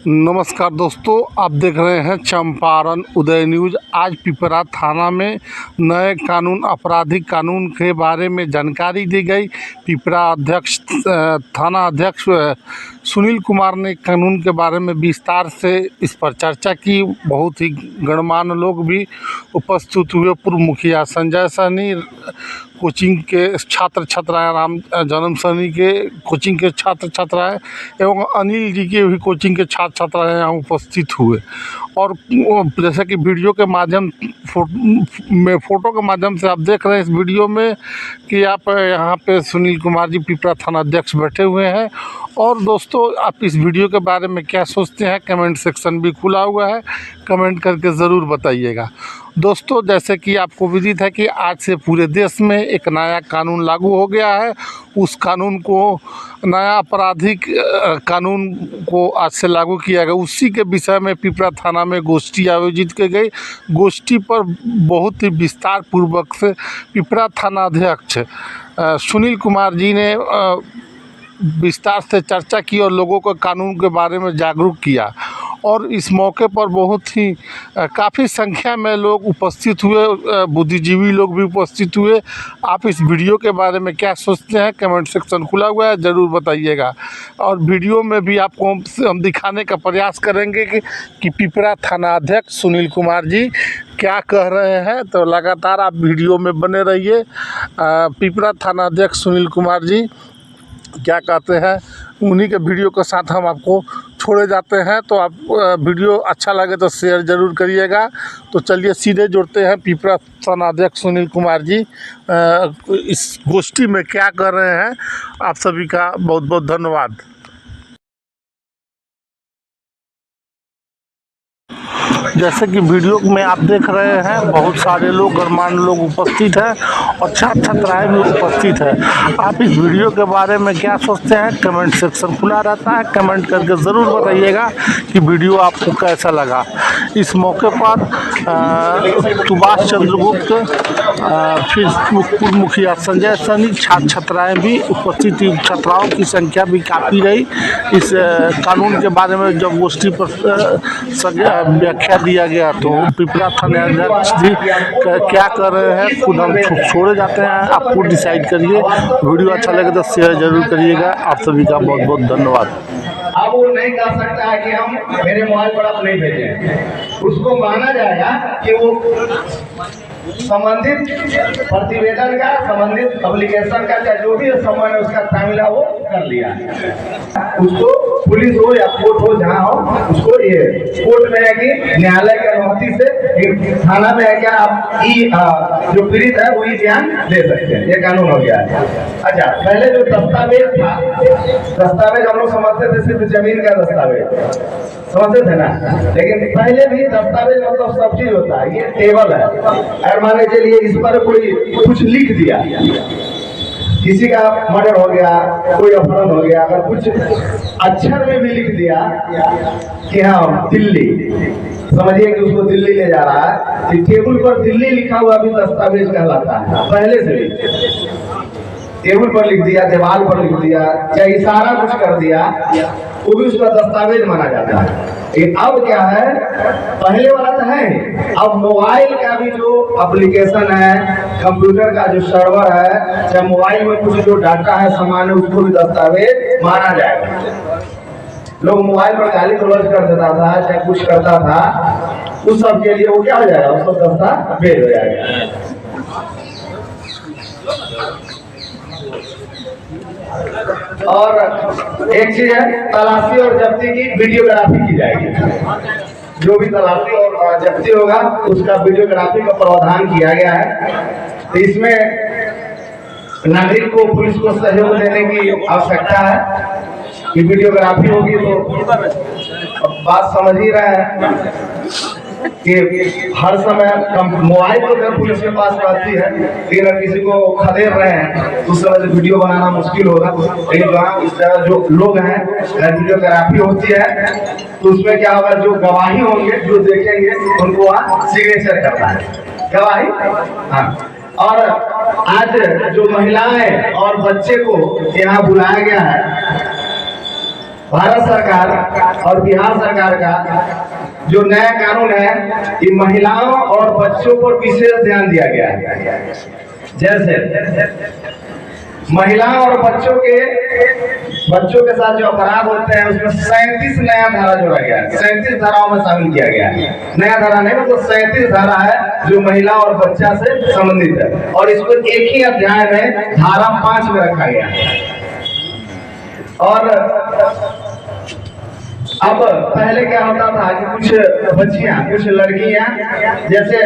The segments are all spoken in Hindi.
नमस्कार दोस्तों, आप देख रहे हैं चंपारण उदय न्यूज़। आज पिपरा थाना में नए कानून आपराधिक कानून के बारे में जानकारी दी गई। पिपरा अध्यक्ष थाना अध्यक्ष सुनील कुमार ने कानून के बारे में विस्तार से इस पर चर्चा की। बहुत ही गणमान्य लोग भी उपस्थित हुए। पूर्व मुखिया संजय सहनी, कोचिंग के छात्र छात्राएँ, राम जन्म सहनी के कोचिंग के छात्र छात्राएँ एवं अनिल जी के भी कोचिंग के छात्र छात्राएँ यहाँ उपस्थित हुए। और जैसे कि वीडियो के माध्यम फ़ोटो के माध्यम से आप देख रहे हैं इस वीडियो में कि आप यहाँ पे सुनील कुमार जी पिपरा थाना अध्यक्ष बैठे हुए हैं। और दोस्तों, आप इस वीडियो के बारे में क्या सोचते हैं, कमेंट सेक्शन भी खुला हुआ है, कमेंट करके ज़रूर बताइएगा। दोस्तों, जैसे कि आपको विदित है कि आज से पूरे देश में एक नया कानून लागू हो गया है। उस कानून को, नया आपराधिक कानून को आज से लागू किया गया। उसी के विषय में पिपरा थाना में गोष्ठी आयोजित की गई। गोष्ठी पर बहुत ही विस्तार पूर्वक से पिपरा थाना अध्यक्ष सुनील कुमार जी ने विस्तार से चर्चा की और लोगों को कानून के बारे में जागरूक किया। और इस मौके पर बहुत ही काफ़ी संख्या में लोग उपस्थित हुए, बुद्धिजीवी लोग भी उपस्थित हुए। आप इस वीडियो के बारे में क्या सोचते हैं, कमेंट सेक्शन खुला हुआ है, ज़रूर बताइएगा। और वीडियो में भी आपको हम दिखाने का प्रयास करेंगे कि पिपरा थाना अध्यक्ष सुनील कुमार जी क्या कह रहे हैं। तो लगातार आप वीडियो में बने रहिए। पिपरा थाना अध्यक्ष सुनील कुमार जी क्या कहते हैं, उन्हीं के वीडियो के साथ हम आपको छोड़े जाते हैं। तो आप वीडियो अच्छा लगे तो शेयर ज़रूर करिएगा। तो चलिए सीधे जुड़ते हैं। पिपरा थाना अध्यक्ष सुनील कुमार जी इस गोष्ठी में क्या कर रहे हैं। आप सभी का बहुत बहुत धन्यवाद। जैसे कि वीडियो में आप देख रहे हैं, बहुत सारे लोग, गणमान्य लोग उपस्थित हैं और छात्र छात्राएँ भी उपस्थित हैं। आप इस वीडियो के बारे में क्या सोचते हैं, कमेंट सेक्शन खुला रहता है, कमेंट करके ज़रूर बताइएगा कि वीडियो आपको कैसा लगा। इस मौके पर सुभाष चंद्र गुप्त, फिर पूर्व मुखिया संजय सहनी, छात्र छात्राएँ भी उपस्थित थी। छात्राओं की संख्या भी काफ़ी रही। इस कानून के बारे में जब गोष्ठी पर व्याख्या दिया गया तो पिपरा थाना अध्यक्ष जी क्या कर रहे हैं, खुद हम छोड़े जाते हैं। आप खुद डिसाइड करिए। वीडियो अच्छा लगे तो शेयर जरूर करिएगा। आप सभी का बहुत बहुत धन्यवाद। अब वो नहीं कह सकता है कि हम मेरे मोबाइल पर आप नहीं भेजें। उसको माना जाएगा कि वो संबंधित प्रतिवेदन का, संबंधित पब्लिकेशन का, जो भी संबंध है उसका तामिला वो कर लिया। उसको पुलिस हो या कोर्ट हो, जहाँ हो, उसको ये कोर्ट में है कि न्यायालय की अनुमति से, थाना में है क्या आप जो पीड़ित है वही ध्यान दे सकते हैं। ये कानून हो गया है। अच्छा, पहले जो दस्तावेज था, दस्तावेज हम लोग समझते थे सिर्फ जमीन का दस्तावेज, समझते थे ना। लेकिन पहले भी दस्तावेज मतलब सब चीज होता है। ये टेबल है, अगर मान लीजिए चलिए इस पर कोई कुछ लिख दिया, किसी का मर्डर हो गया, कोई अपहरण हो गया, अगर कुछ अक्षर में भी लिख दिया कि हाँ दिल्ली, समझिए कि उसको दिल्ली ले जा रहा है, तो टेबल पर दिल्ली लिखा हुआ भी दस्तावेज कहलाता है। पहले से भी टेबल पर लिख दिया, दीवार पर लिख दिया, चाहे इशारा कुछ कर दिया, वो भी उसका दस्तावेज माना जाता है। लेकिन अब क्या है, पहले वाला तो है, अब मोबाइल का भी जो एप्लीकेशन है, कंप्यूटर का जो सर्वर है, चाहे मोबाइल में कुछ जो डाटा है, सामान है, उसको भी दस्तावेज माना जाएगा। लोग मोबाइल पर गाली गलौज कर देता था, चाहे कुछ करता था, उस सब के लिए वो क्या हो जाएगा, उसको दस्तावेज हो जाएगा। और एक चीज है, तलाशी और जब्ती की वीडियोग्राफी की जाएगी। जो भी तलाशी और जब्ती होगा उसका वीडियोग्राफी का प्रावधान किया गया है। तो इसमें नागरिक को, पुलिस को सहयोग देने की आवश्यकता है कि वीडियोग्राफी होगी। तो बात समझ ही रहे हैं कि हर समय मोबाइल तो पुलिस के पास रहती है, लेकिन अगर किसी को खदेड़ रहे हैं तो उस समय वीडियो बनाना मुश्किल होगा। लेकिन जहाँ जो लोग हैं, वीडियोग्राफी होती है तो उसमें क्या होगा, जो गवाही होंगे, जो देखेंगे, उनको वहाँ सिग्नेचर करना है, गवाही। हाँ, और आज जो महिलाएं और बच्चे को यहाँ बुलाया गया है, भारत सरकार और बिहार सरकार का जो नया कानून है कि महिलाओं और बच्चों पर विशेष ध्यान दिया गया है। जैसे महिलाओं और बच्चों के साथ जो अपराध होते हैं उसमें 37 नया धारा जोड़ा गया है। 37 धाराओं में शामिल किया गया है। नया धारा नहीं मतलब 37 धारा है जो महिला और बच्चा से संबंधित है, और इसको एक ही अध्याय में धारा 5 में रखा गया है। और अब पहले क्या होता था कि कुछ बच्चियां, कुछ लड़कियां जैसे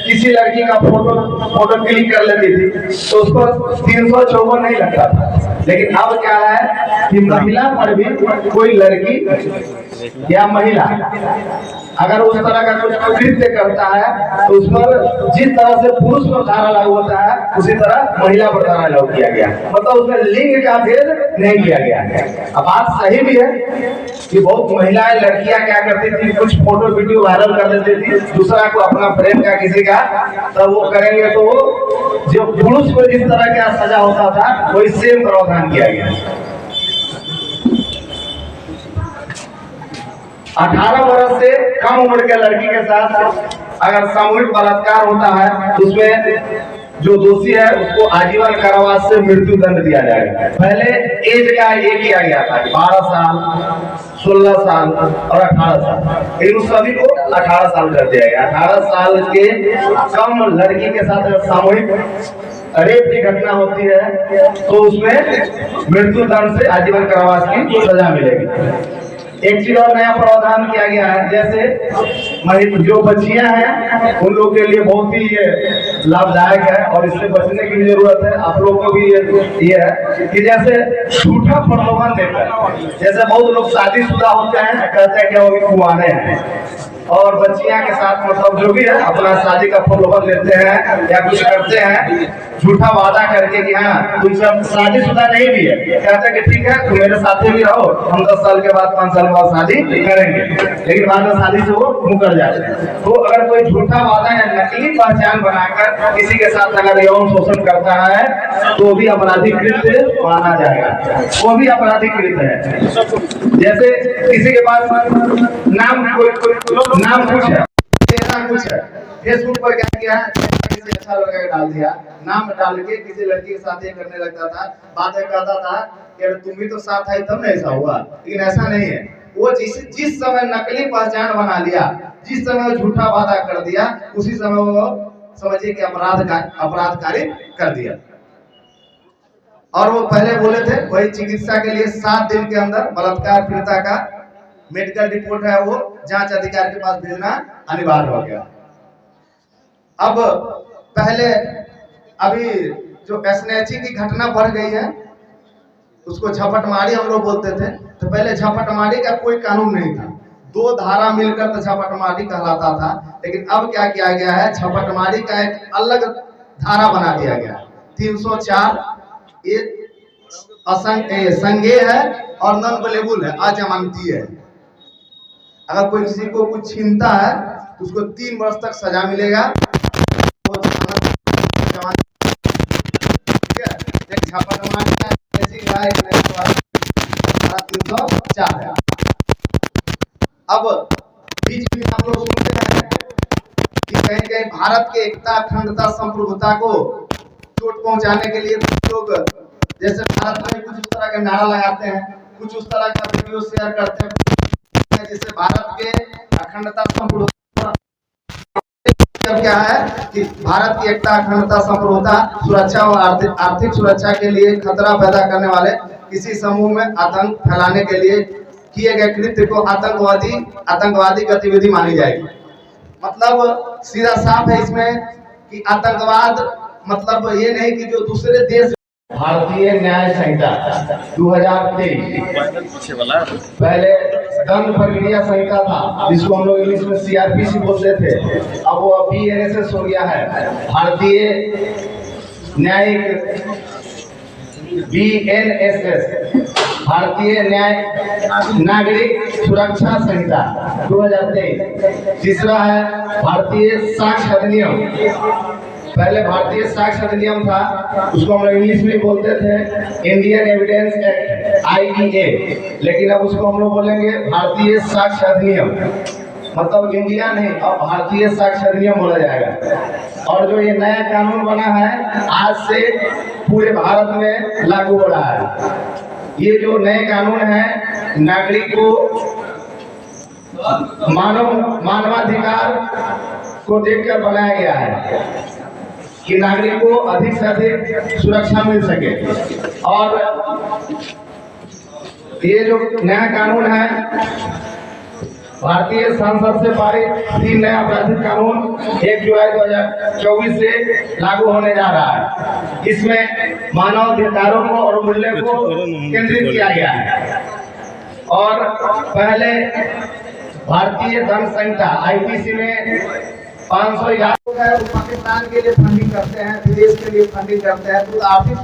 किसी लड़की का फोटो क्लिक कर लेती थी तो उसको 354 नहीं लगता था। लेकिन अब क्या है कि महिला पर भी कोई लड़की या महिला अगर उस तरह का कुछ कृत्य करता है तो उस पर जिस तरह से पुरुष पर धारा लागू होता है उसी तरह महिला पर धारा लागू किया गया, मतलब उसमें लिंग का भेद नहीं किया गया है। अब बात सही भी है कि बहुत महिलाएं, लड़कियां क्या करती थी, कुछ फोटो वीडियो वायरल कर देती थी, दूसरा को अपना प्रेम का किसी का, तब वो करेंगे तो वो जो पुरुष को जिस तरह का सजा होता था वही सेम प्रावधान किया गया। 18 वर्ष से कम उम्र के लड़की के साथ अगर सामूहिक बलात्कार होता है तो उसमें जो दोषी है उसको आजीवन कारावास से मृत्यु दंड दिया जाएगा। पहले एज का ये किया गया था 12 साल, 16 साल और 18 साल, इन सभी को 18 साल कर दिया गया। 18 साल के कम लड़की के साथ अगर सामूहिक रेप की घटना होती है तो उसमें मृत्यु दंड से आजीवन कारावास की सजा मिलेगी। एक चीज और नया प्रावधान किया गया है, जैसे जो बच्चियां हैं उन लोगों के लिए बहुत ही ये लाभदायक है और इससे बचने की जरूरत है। आप लोगों को भी ये है कि जैसे झूठा प्रलोभन देकर, जैसे बहुत लोग शादीशुदा होते हैं, कहते हैं कि वो भी कुंवारे हैं और बच्चियां के साथ मतलब जो भी है अपना शादी का प्रलोभन देते हैं या कुछ करते हैं झूठा वादा करके कि हाँ तुम सब शादीशुदा नहीं भी है, कहते हैं कि ठीक है तुम मेरे साथ भी रहो, हम 10 साल के बाद 5 साल बाद शादी करेंगे, लेकिन बाद में शादी से वो मुकर जाते हैं। तो अगर कोई झूठा वादा या नकली पहचान बनाकर किसी के साथ अगर यौन शोषण करता है तो भी आपराधिक कृत्य माना जाएगा, वो भी आपराधिक कृत्य है। जैसे किसी के पास नाम कुछ है, चेहरा कुछ है, फेसबुक पर क्या किया है, किसी अच्छा लड़का डाल दिया, नाम डाल के किसी लड़की के साथ ये करने लगता था, बातें करता था कि अरे तुम भी तो साथ आई तब ना ऐसा हुआ, लेकिन ऐसा नहीं है। वो जिस समय नकली पहचान बना लिया, जिस समय झूठा वादा कर दिया, उसी समय वो समझिए कि अपराधकारी कर दिया। और वो पहले बोले थे वही चिकित्सा के लिए 7 दिन के अंदर बलात्कार पीड़िता का मेडिकल रिपोर्ट है वो जांच अधिकारी के पास भेजना अनिवार्य हो गया। अब पहले अभी जो एसएनएच की घटना बढ़ गई है उसको झपटमारी हम लोग बोलते थे, तो पहले झपटमारी का कोई कानून नहीं था, 2 धारा मिलकर तो झपटमारी कहलाता था। लेकिन अब क्या किया गया है, झपटमारी का एक अलग धारा बना दिया गया, 304, ये संज्ञेय है और नॉन अवेलेबल है, अजमानती है। अगर कोई किसी को कुछ छीनता है तो उसको 3 वर्ष तक सजा मिलेगा, वो अब बीच में हम लोग सुनते हैं कि कहीं कहीं भारत के एकता, अखंडता, संप्रभुता को चोट पहुंचाने के लिए कुछ लोग जैसे भारत में कुछ उस तरह के नारा लगाते हैं, कुछ उस तरह का वीडियो शेयर करते हैं, जैसे भारत के अखंडता, संप्रभुता क्या है कि भारत की एकता, अखंडता, संप्रभुता, सुरक्षा और आर्थिक सुरक्षा के लिए खतरा पैदा करने वाले किसी समूह में आतंक फैलाने के लिए किए गए कृत्य को आतंकवादी गतिविधि मानी जाएगी। मतलब सीधा साफ है इसमें कि आतंकवाद मतलब ये नहीं कि जो दूसरे देश। भारतीय न्याय संहिता 2023 पहले दंड प्रक्रिया संहिता था जिसको हम लोग इंग्लिश में CRPC बोलते थे, अब वो BNSS हो गया है, भारतीय न्यायिक BNSS, भारतीय न्याय नागरिक सुरक्षा संहिता 2023। तीसरा है भारतीय साक्ष्य अधिनियम, पहले भारतीय साक्ष्य अधिनियम था, उसको हम इंग्लिश में बोलते थे इंडियन एविडेंस एक्ट IEA, लेकिन अब उसको हम लोग बोलेंगे भारतीय साक्ष्य अधिनियम, मतलब इंडिया नहीं, अब भारतीय साक्ष्य अधिनियम बोला जाएगा। और जो ये नया कानून बना है आज से पूरे भारत में लागू हो रहा है। ये जो नए कानून है नागरिक को मानवाधिकार को देखकर बनाया गया है कि नागरिक को अधिक से अधिक सुरक्षा मिल सके। और ये जो नया कानून है भारतीय संसद से पारित 3 नया आपराधिक कानून 1 जुलाई 2024 से लागू होने जा रहा है। इसमें मानव अधिकारों को और मूल्य को केंद्रित किया गया है। और पहले भारतीय दंड संहिता IPC में 511 पाकिस्तान के लिए फंडिंग करते हैं, विदेश के लिए फंडिंग करते हैं, तो आर्थिक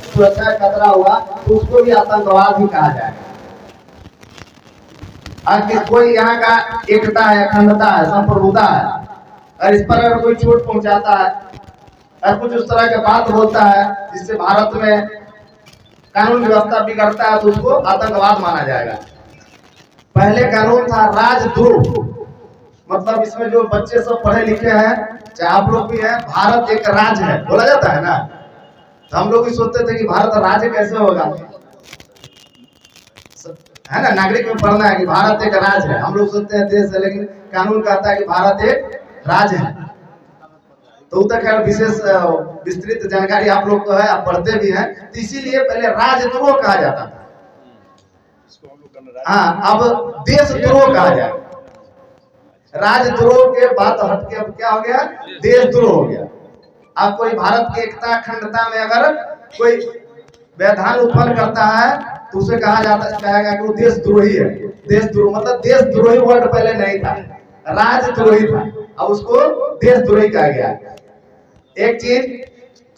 सुरक्षा खतरा हुआ तो उसको भी आतंकवाद ही कहा जाए। आज कोई यहाँ का एकता है, अखंडता है, संप्रभुता है, और इस पर अगर कोई चोट पहुंचाता है और कुछ उस तरह की बात बोलता है जिससे भारत में कानून व्यवस्था बिगड़ता है तो उसको आतंकवाद माना जाएगा। पहले कानून था राजद्रोह, मतलब इसमें जो बच्चे सब पढ़े लिखे हैं, चाहे आप लोग भी हैं, भारत एक राज्य है बोला जाता है ना, तो हम लोग भी सोचते थे कि भारत राज्य कैसे होगा, है ना। नागरिक में पढ़ना है कि भारत एक राज्य है, हम लोग सोचते हैं देश है, लेकिन कानून कहता है कि भारत एक राज्य है। तो उधर खैर विशेष विस्तृत जानकारी आप लोग को है, आप पढ़ते भी हैं, तो इसीलिए पहले राजद्रोह कहा जाता था। हाँ, अब देशद्रोह कहा जाए। राजद्रोह के बात हटके अब क्या हो गया, देशद्रोह हो गया। अब कोई भारत की एकता अखंडता में अगर कोई व्यवधान उत्पन्न करता है तो उसे कहा जाता कहेगा कि वो देशद्रोही है। देशद्रोह मतलब देशद्रोही वर्ड पहले नहीं था, राजद्रोही था, अब उसको देशद्रोही कहा गया। एक चीज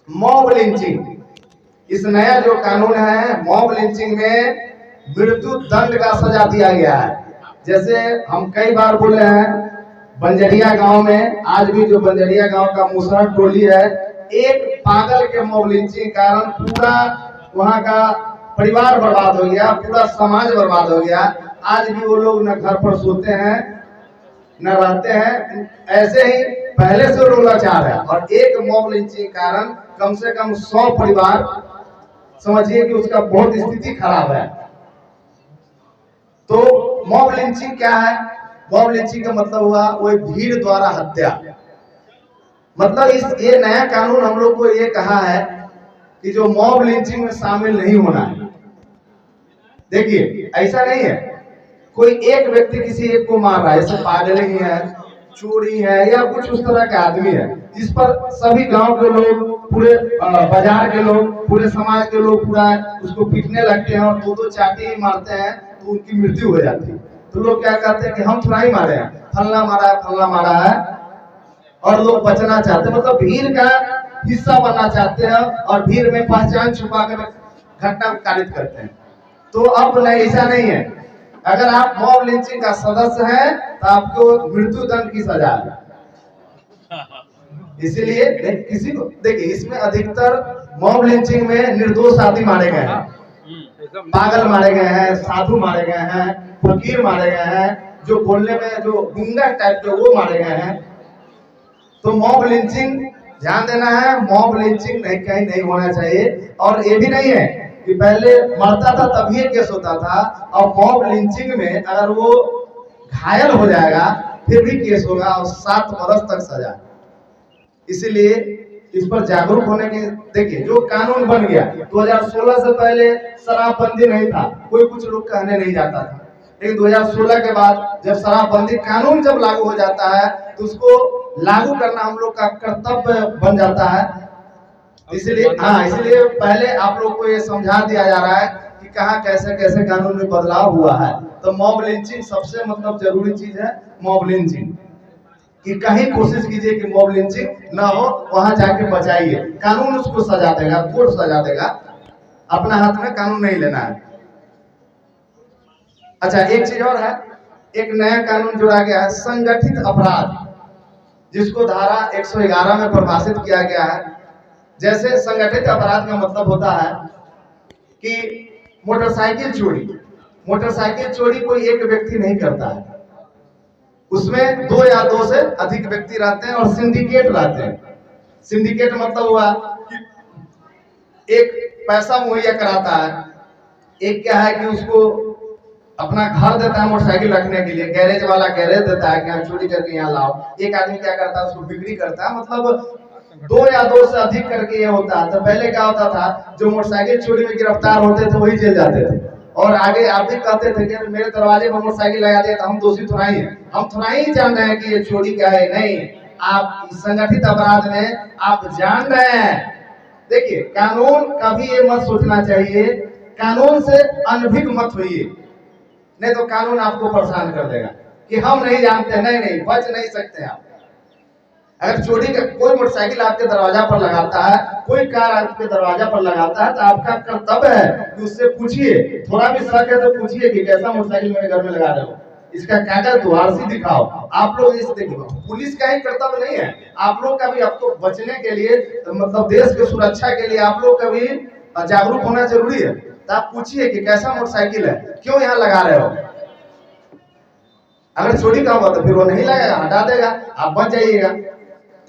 मॉब लिंचिंग, इस नया जो कानून है मॉब लिंचिंग में मृत्यु दंड का सजा दिया गया है। जैसे हम कई बार बोले हैं, बंजरिया गांव में आज भी जो बंजरिया गांव का मुसहर टोली है, एक पागल के मॉब लिंचिंग कारण पूरा वहां का परिवार बर्बाद हो गया, पूरा समाज बर्बाद हो गया। आज भी वो लोग न घर पर सोते हैं न रहते हैं, ऐसे ही पहले से लोग लाचार है। और एक मॉब लिंचिंग कारण कम से कम 100 परिवार, समझिए कि उसका बहुत स्थिति खराब है। तो मॉब लिंचिंग क्या है? मॉब लिंचिंग का मतलब हुआ वो भीड़ द्वारा हत्या। मतलब ये नया कानून हम लोग को ये कहा है कि जो मॉब लिंचिंग में शामिल नहीं होना है। देखिए ऐसा नहीं है कोई एक व्यक्ति किसी एक को मार रहा है, जैसे पागल ही है, चोरी है या कुछ उस तरह का आदमी है जिस पर सभी गांव के लोग, पूरे बाजार के लोग, पूरे समाज के लोग पूरा उसको पीटने लगते हैं और 2-2 चाटी ही मारते हैं तो उनकी मृत्यु हो जाती है। तो लोग क्या कहते हैं कि हम थोड़ा ही मारे हैं, फलना मारा है, फलना मारा है, और लोग बचना चाहते हैं, मतलब भीड़ का हिस्सा बनना चाहते हैं और भीड़ में पहचान छुपा कर घटना कारित करते हैं। तो अब नहीं, ऐसा नहीं है। अगर आप मॉब लिंचिंग का सदस्य हैं तो आपको मृत्यु दंड की सजा है। इसीलिए किसी को देखिए, इसमें अधिकतर मॉब लिंचिंग में निर्दोष आदमी मारे गए हैं, पागल मारे गए हैं, साधु मारे गए हैं, फकीर मारे गए हैं, जो बोलने में जो गुंडा टाइप के वो मारे गए हैं। तो मॉब लिंचिंग ध्यान देना है, मॉब लिंचिंग नहीं, कहीं नहीं होना चाहिए। और ये भी नहीं है कि पहले मरता था तभी केस होता था, और मॉब लिंचिंग में अगर वो घायल हो जाएगा फिर भी केस होगा और 7 बरस तक सजा। इसीलिए इस पर जागरूक होने के, देखिए जो कानून बन गया 2016 से पहले शराबबंदी नहीं था, कोई कुछ लोग कहने नहीं जाता था, लेकिन 2016 के बाद जब शराबबंदी कानून जब लागू हो जाता है तो उसको लागू करना हम लोग का कर्तव्य बन जाता है। इसलिए इसलिए पहले आप लोग को ये समझा दिया जा रहा है कि कहाँ कैसे कैसे कानून में बदलाव हुआ है। तो मॉब लिंचिंग सबसे मतलब जरूरी चीज है, मॉब लिंचिंग कि कहीं कोशिश कीजिए कि मॉब लिंचिंग ना हो, वहां जाके बचाइए, कानून उसको सजा देगा, कोर्ट सजा देगा, अपना हाथ में कानून नहीं लेना है। अच्छा, एक चीज और है, एक नया कानून जोड़ा गया है, संगठित अपराध, जिसको धारा 111 में परिभाषित किया गया है। जैसे संगठित अपराध का मतलब होता है कि मोटरसाइकिल चोरी कोई एक व्यक्ति नहीं करता है, उसमें 2 या 2 से अधिक व्यक्ति रहते हैं और सिंडिकेट रहते हैं। सिंडिकेट मतलब हुआ कि एक पैसा मुहैया कराता है, एक क्या है कि उसको अपना घर देता है मोटरसाइकिल रखने के लिए, गैरेज वाला गैरेज देता है कि हम चोरी करके यहाँ लाओ। एक आदमी क्या करता है, उसको बिक्री करता है। मतलब 2 या 2 से अधिक करके ये होता है। तो पहले क्या होता था, जो मोटरसाइकिल चोरी में गिरफ्तार होते थे वही जेल जाते थे, और आगे आप भी कहते थे कि मेरे दरवाजे पर मोटरसाइकिल लगा दिया तो हम दोषी थोड़ा ही हैं, हम थोड़ा ही जान रहे हैं कि ये चोरी क्या है। नहीं, आप संगठित अपराध में आप जान रहे हैं। देखिए, कानून कभी ये मत सोचना चाहिए, कानून से अनभिज्ञ मत होइए, नहीं तो कानून आपको परेशान कर देगा कि हम नहीं जानते। नहीं, बच नहीं सकते आप। अगर चोरी का कोई मोटरसाइकिल आपके दरवाजा पर लगाता है, कोई कार आपके दरवाजा पर लगाता है, तो आपका कर्तव्य है कि उससे पूछिए, थोड़ा भी शक है तो पूछिए कि कैसा मोटरसाइकिल मेरे घर में लगा रहे हो, इसका कागज दो, आरसी दिखाओ। आप लोग इस देखिए, पुलिस का ही कर्तव्य नहीं है, आप लोग का भी आपको बचने के लिए, मतलब देश की सुरक्षा के लिए आप लोग का भी जागरूक होना जरूरी है। तो आप पूछिए कि कैसा मोटरसाइकिल है, क्यों यहाँ लगा रहे हो। अगर चोरी का होगा तो फिर वो नहीं लगेगा, हटा देगा, आप बच जाइएगा।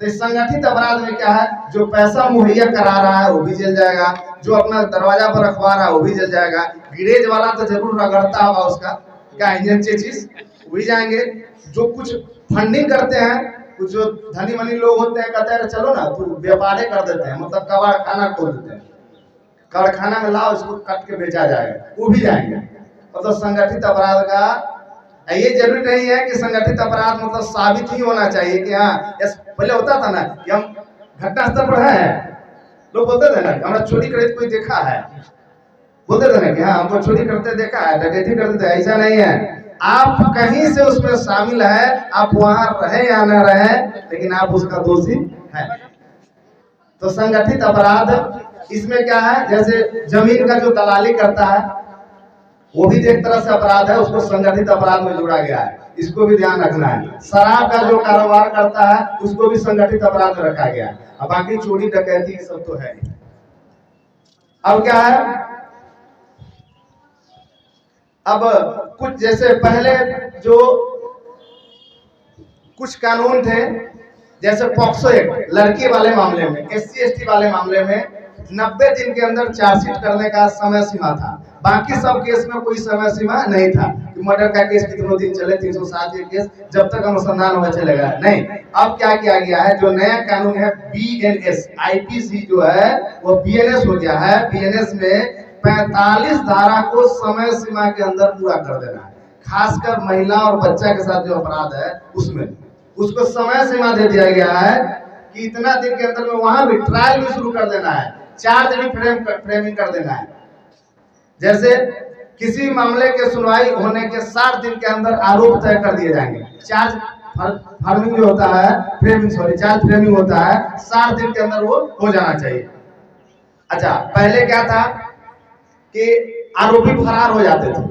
तो इस संगठित अपराध में क्या है, जो पैसा मुहैया करा रहा है वो भी जेल जाएगा, जो अपना दरवाजा पर रखवा रहा है वो भी जेल जाएगा। गिरेज वाला तो जरूर रगड़ता होगा उसका क्या इंजन चीज, वो भी जाएंगे। जो कुछ फंडिंग करते हैं, कुछ जो धनी मनी लोग होते हैं, कहते हैं चलो ना तो व्यापार कर देते हैं, मतलब कबाड़ खाना खोल देते हैं, कारखाना में लाओ इसको काट के बेचा जाएगा, वो भी जाएंगे। मतलब संगठित अपराध का ये जरूरी नहीं है कि संगठित अपराध मतलब साबित ही होना चाहिए कि हाँ, पहले होता था ना कि हम घटना स्थल पर है, लोग बोलते थे ना हमारा चोरी करते कोई देखा है, बोलते थे ना कि हाँ हमको चोरी करते देखा है, डकैती करते थे। ऐसा नहीं है, आप कहीं से उसमें शामिल है, आप वहां रहे या न रहे, लेकिन आप उसका दोषी है। तो संगठित अपराध इसमें क्या है, जैसे जमीन का जो दलाली करता है वो भी एक तरह से अपराध है, उसको संगठित अपराध में जोड़ा गया है, इसको भी ध्यान रखना है। शराब का जो कारोबार करता है उसको भी संगठित अपराध में रखा गया है। अब बाकी चोरी डकैती सब तो है। अब क्या है, अब कुछ जैसे पहले जो कुछ कानून थे, जैसे पॉक्सो एक्ट लड़की वाले मामले में, SC ST वाले मामले में 90 दिन के अंदर चार्जशीट करने का समय सीमा था। बाकी सब केस में कोई समय सीमा नहीं था कि मर्डर का केस कितनों दिन चले, 307 केस जब तक अनुसंधान होगा चलेगा, नहीं। अब क्या किया गया है, जो नया कानून है BNS, IPC जो है वो BNS हो गया है। BNS में 45 धारा को समय सीमा के अंदर पूरा कर देना है। खासकर महिला और बच्चा के साथ जो अपराध है उसमें उसको समय सीमा दे दिया गया है कि इतना दिन के अंदर में वहां भी ट्रायल भी शुरू कर देना है, चार्ज भी फ्रेमिंग कर देना है। जैसे किसी मामले के सुनवाई होने के 60 दिन के अंदर आरोप तय कर दिए जाएंगे। चार्ज फ्रेमिंग जो होता है, चार्ज फ्रेमिंग होता है, 60 दिन के अंदर वो हो जाना चाहिए। अच्छा, पहले क्या था कि आरोपी फरार हो जाते थे,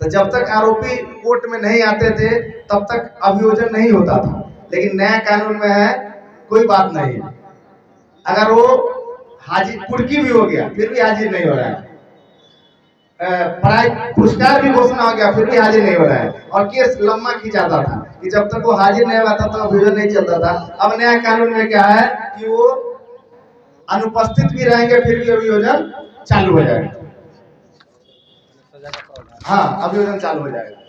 तो जब तक आरोपी कोर्ट में नहीं आते थे तब तक अभियोजन नहीं होता था। लेकिन नया कानून में है कोई बात नहीं, अगर वो हाजिर कुर्की भी हो गया फिर भी हाजिर नहीं हो रहा है, पुरस्कार भी घोषणा हो गया फिर भी हाजिर नहीं हो रहा है, और केस लंबा खींचाता था कि जब तक वो हाजिर नहीं हुआ तब तक अभियोजन नहीं चलता था। अब नया कानून में क्या है कि वो अनुपस्थित भी रहेंगे फिर भी अभियोजन चालू हो जाएगा। हाँ, अभियोजन चालू हो जाएगा।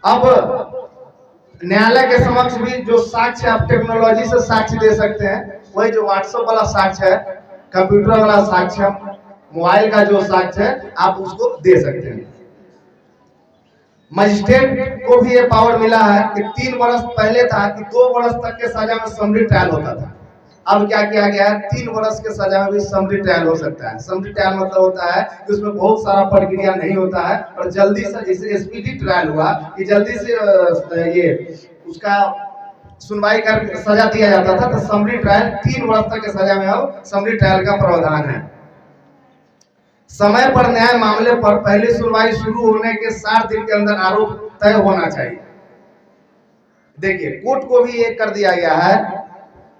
अब न्यायालय के समक्ष भी जो साक्ष्य आप टेक्नोलॉजी से साक्ष्य दे सकते हैं, वही जो व्हाट्सएप वाला साक्ष्य है, कंप्यूटर वाला साक्ष्य, मोबाइल का जो साक्ष्य है, आप उसको दे सकते हैं। मजिस्ट्रेट को भी ये पावर मिला है कि 3 वर्ष पहले था कि 2 वर्ष तक के सजा में समरी ट्रायल होता था। अब क्या किया गया है, 3 वर्ष के सजा में भी समरी ट्रायल हो सकता है। समरी ट्रायल मतलब होता है कि उसमें बहुत सारा प्रक्रिया नहीं होता है और जल्दी से, जैसे स्पीडी ट्रायल हुआ कि जल्दी से ये उसका सुनवाई कर सजा दिया जाता था, तो समरी ट्रायल 3 वर्ष तक के सजा में अब समरी ट्रायल का प्रावधान है। समय पर न्याय मामले पर पहली सुनवाई शुरू होने के 60 दिन के अंदर आरोप तय होना चाहिए। देखिए, कोर्ट को भी ये कर दिया गया है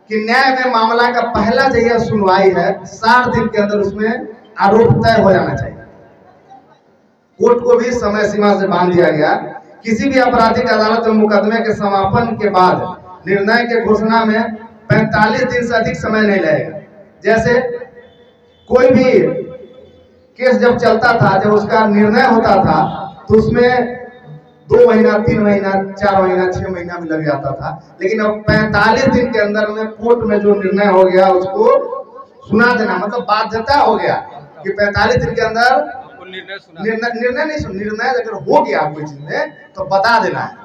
कि न्याय में मामला का पहला जो यह सुनवाई है 60 दिन के अंदर उसमें आरोप तय हो जाना चाहिए। कोर्ट को भी समय सीमा से बांध दिया गया। किसी भी आपराधिक अदालत में मुकदमे के समापन के बाद निर्णय के घोषणा में 45 दिन से अधिक समय नहीं लगेगा। जैसे कोई भी केस जब चलता था, जब उसका निर्णय होता था, तो उसमें 2 महीना, 3 महीना, 4 महीना, 6 महीना भी लग जाता था। लेकिन अब 45 दिन के अंदर में कोर्ट में जो निर्णय हो गया उसको सुना देना, मतलब बाध्यता हो गया कि 45 दिन के अंदर निर्णय नहीं सुन, निर्णय अगर हो गया कोई चीज में तो बता देना है।